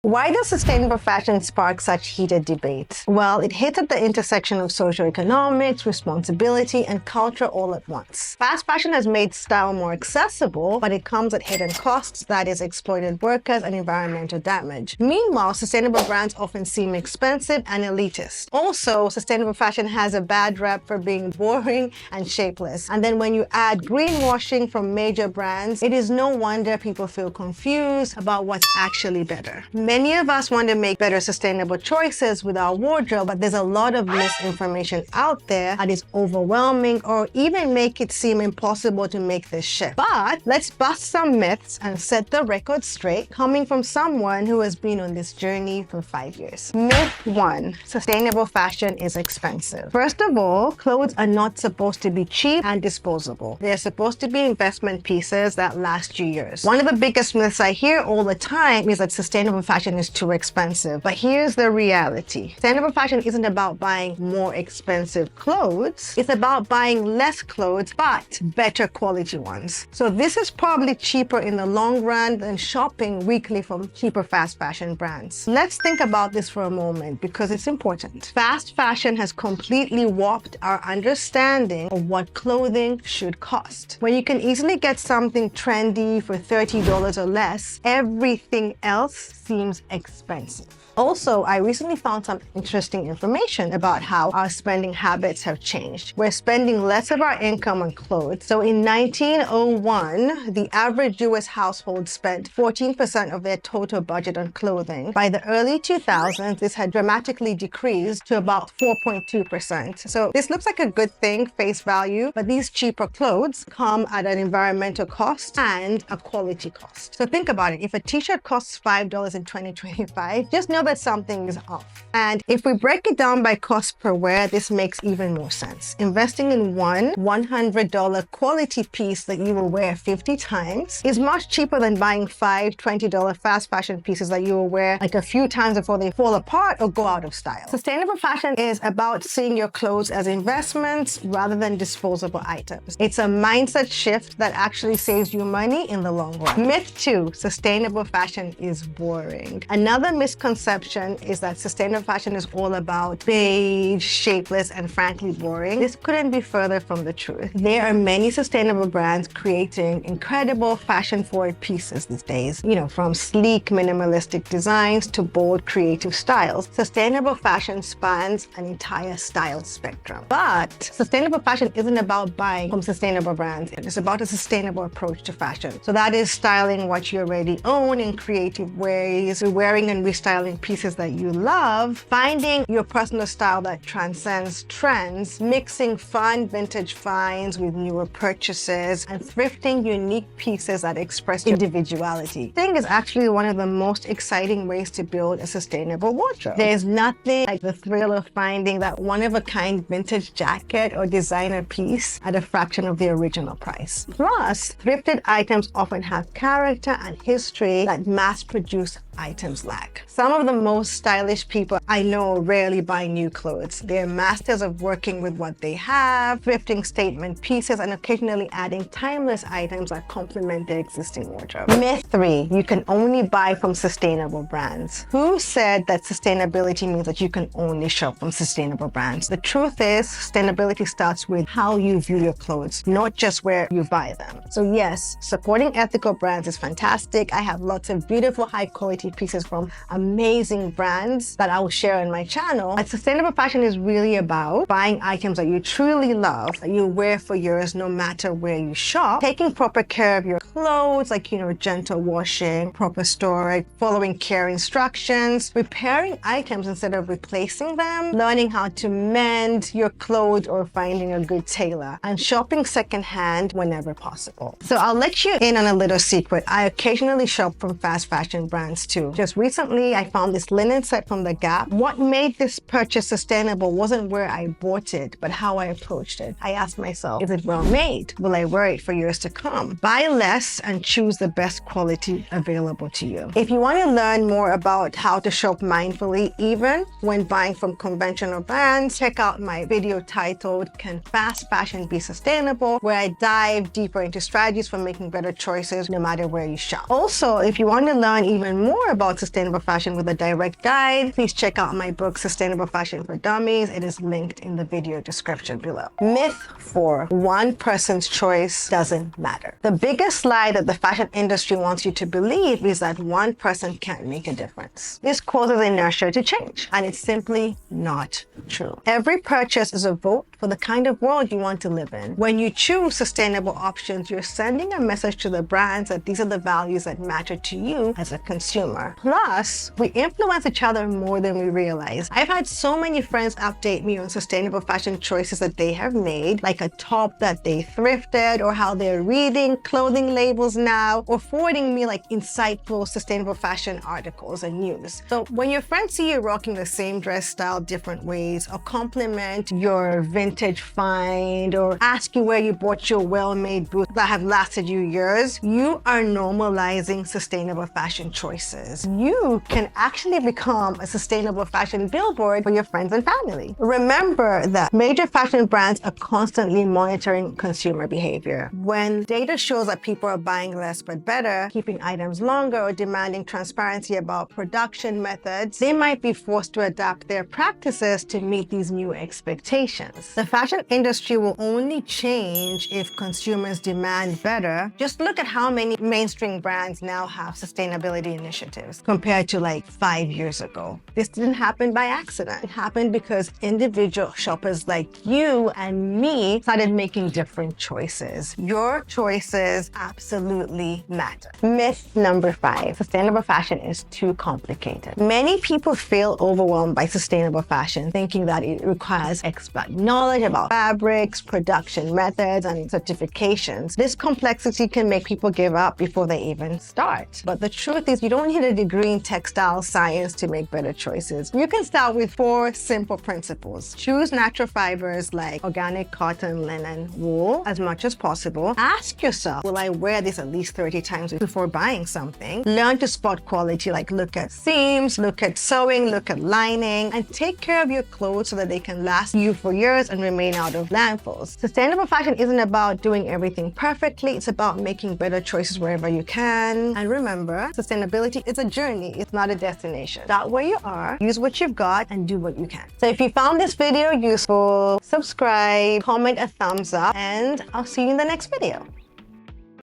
Why does sustainable fashion spark such heated debate? Well, it hits at the intersection of socioeconomics, responsibility, and culture all at once. Fast fashion has made style more accessible, but it comes at hidden costs, that is, exploited workers and environmental damage. Meanwhile, sustainable brands often seem expensive and elitist. Also, sustainable fashion has a bad rep for being boring and shapeless. And then when you add greenwashing from major brands, it is no wonder people feel confused about what's actually better. Many of us want to make better sustainable choices with our wardrobe, but there's a lot of misinformation out there that is overwhelming or even make it seem impossible to make this shift. But let's bust some myths and set the record straight, coming from someone who has been on this journey for 5 years. Myth 1: sustainable fashion is expensive. First of all, clothes are not supposed to be cheap and disposable. They're supposed to be investment pieces that last you years. One of the biggest myths I hear all the time is that sustainable fashion is too expensive. But here's the reality. Sustainable fashion isn't about buying more expensive clothes. It's about buying less clothes, but better quality ones. So this is probably cheaper in the long run than shopping weekly from cheaper fast fashion brands. Let's think about this for a moment because it's important. Fast fashion has completely warped our understanding of what clothing should cost. When you can easily get something trendy for $30 or less, everything else seems expensive. Also, I recently found some interesting information about how our spending habits have changed. We're spending less of our income on clothes. So in 1901, the average US household spent 14% of their total budget on clothing. By the early 2000s, this had dramatically decreased to about 4.2%. So this looks like a good thing, face value, but these cheaper clothes come at an environmental cost and a quality cost. So think about it. If a t-shirt costs $5 in 2025, just know that something is off. And if we break it down by cost per wear, this makes even more sense. Investing in one $100 quality piece that you will wear 50 times is much cheaper than buying five $20 fast fashion pieces that you will wear like a few times before they fall apart or go out of style. Sustainable fashion is about seeing your clothes as investments rather than disposable items. It's a mindset shift that actually saves you money in the long run. Myth 2: sustainable fashion is boring. Another misconception is that sustainable fashion is all about beige, shapeless, and frankly boring. This couldn't be further from the truth. There are many sustainable brands creating incredible fashion-forward pieces these days. From sleek, minimalistic designs to bold, creative styles. Sustainable fashion spans an entire style spectrum. But sustainable fashion isn't about buying from sustainable brands. It's about a sustainable approach to fashion. So that is styling what you already own in creative ways, wearing and restyling pieces that you love, finding your personal style that transcends trends, mixing fun vintage finds with newer purchases, and thrifting unique pieces that express individuality. I think is actually one of the most exciting ways to build a sustainable wardrobe. There's nothing like the thrill of finding that one-of-a-kind vintage jacket or designer piece at a fraction of the original price. Plus, thrifted items often have character and history that mass-produced items lack. Some of the most stylish people I know rarely buy new clothes. They're masters of working with what they have, thrifting statement pieces, and occasionally adding timeless items that complement their existing wardrobe. Myth 3: you can only buy from sustainable brands. Who said that sustainability means that you can only shop from sustainable brands? The truth is, sustainability starts with how you view your clothes, not just where you buy them. So yes, supporting ethical brands is fantastic. I have lots of beautiful, high-quality pieces from amazing brands that I will share on my channel. But sustainable fashion is really about buying items that you truly love, that you wear for years no matter where you shop, taking proper care of your clothes, like, gentle washing, proper storage, following care instructions, repairing items instead of replacing them, learning how to mend your clothes or finding a good tailor, and shopping secondhand whenever possible. So I'll let you in on a little secret. I occasionally shop from fast fashion brands too. Just recently, I found this linen set from The Gap. What made this purchase sustainable wasn't where I bought it, but how I approached it. I asked myself, is it well made? Will I wear it for years to come? Buy less and choose the best quality available to you. If you want to learn more about how to shop mindfully, even when buying from conventional brands, check out my video titled "Can Fast Fashion Be Sustainable?", where I dive deeper into strategies for making better choices no matter where you shop. Also, if you want to learn even more more about sustainable fashion with a direct guide, please check out my book, Sustainable Fashion for Dummies. It is linked in the video description below. Myth 4, one person's choice doesn't matter. The biggest lie that the fashion industry wants you to believe is that one person can't make a difference. This causes inertia to change, and it's simply not true. Every purchase is a vote for the kind of world you want to live in. When you choose sustainable options, you're sending a message to the brands that these are the values that matter to you as a consumer. Plus, we influence each other more than we realize. I've had so many friends update me on sustainable fashion choices that they have made, like a top that they thrifted, or how they're reading clothing labels now, or forwarding me like insightful sustainable fashion articles and news. So when your friends see you rocking the same dress style different ways, or compliment your vintage find, or ask you where you bought your well-made boots that have lasted you years, you are normalizing sustainable fashion choices. You can actually become a sustainable fashion billboard for your friends and family. Remember that major fashion brands are constantly monitoring consumer behavior. When data shows that people are buying less but better, keeping items longer, or demanding transparency about production methods, they might be forced to adapt their practices to meet these new expectations. The fashion industry will only change if consumers demand better. Just look at how many mainstream brands now have sustainability initiatives compared to like 5 years ago. This didn't happen by accident. It happened because individual shoppers like you and me started making different choices. Your choices absolutely matter. Myth number 5, sustainable fashion is too complicated. Many people feel overwhelmed by sustainable fashion, thinking that it requires expert knowledge about fabrics, production methods, and certifications. This complexity can make people give up before they even start. But the truth is, you don't need a degree in textile science to make better choices. You can start with 4 simple principles. Choose natural fibers like organic cotton, linen, wool as much as possible. Ask yourself, will I wear this at least 30 times before buying something? Learn to spot quality, like look at seams, look at sewing, look at lining, and take care of your clothes so that they can last you for years and remain out of landfills. Sustainable fashion isn't about doing everything perfectly. It's about making better choices wherever you can. And remember, sustainability is a journey. It's not a destination. Start where you are, use what you've got, and do what you can. So if you found this video useful, subscribe, comment a thumbs up, and I'll see you in the next video.